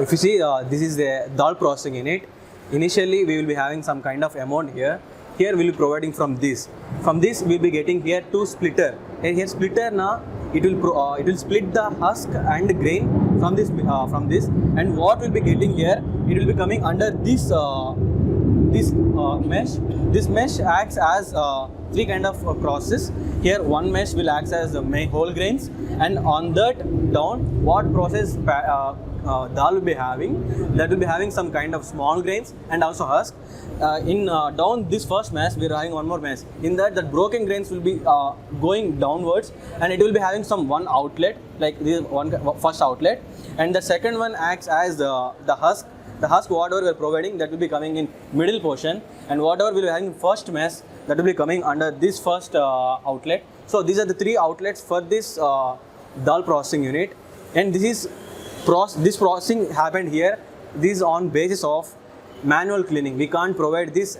If you see, this is the dal processing unit. Initially, we will be having some kind of amount here. Here we will be providing from this. From this, we will be getting here two splitter. And here splitter now, it will split the husk and grain from this. And what we'll be getting here, it will be coming under this mesh. This mesh acts as three kind of crosses. Here one mesh will act as the whole grains, and on that down, what process dal will be having, that will be having some kind of small grains and also husk. Down this first mesh, we are having one more mesh. In that, the broken grains will be going downwards, and it will be having some one outlet, like this one first outlet, and the second one acts as the husk. The husk, whatever we are providing, that will be coming in middle portion, and whatever we will having first mesh, that will be coming under this first outlet. So these are the three outlets for this dal processing unit, and this processing happened here. This is on basis of manual cleaning. We can't provide this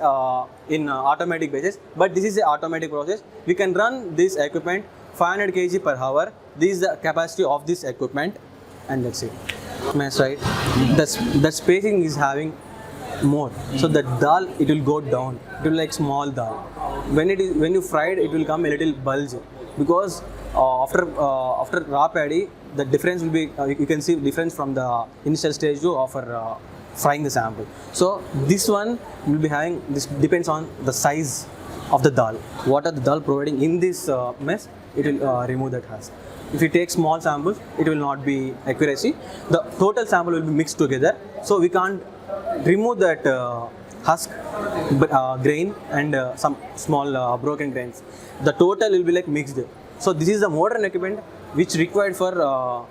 in automatic basis, but this is the automatic process. We can run this equipment 500 kg per hour. This is the capacity of this equipment, and that's it. Mesh, right? The spacing is having more, so the dal, it will go down. It will like small dal. When you fry it, it will come a little bulge, because after raw paddy, the difference will be you can see difference from the initial stage to after frying the sample. So this one will be having, this depends on the size of the dal. What are the dal providing in this mesh, it will remove that husk. If you take small samples, it will not be accuracy. The total sample will be mixed together, so we can't remove that husk, grain and some small broken grains. The total will be like mixed. So this is the modern equipment which required for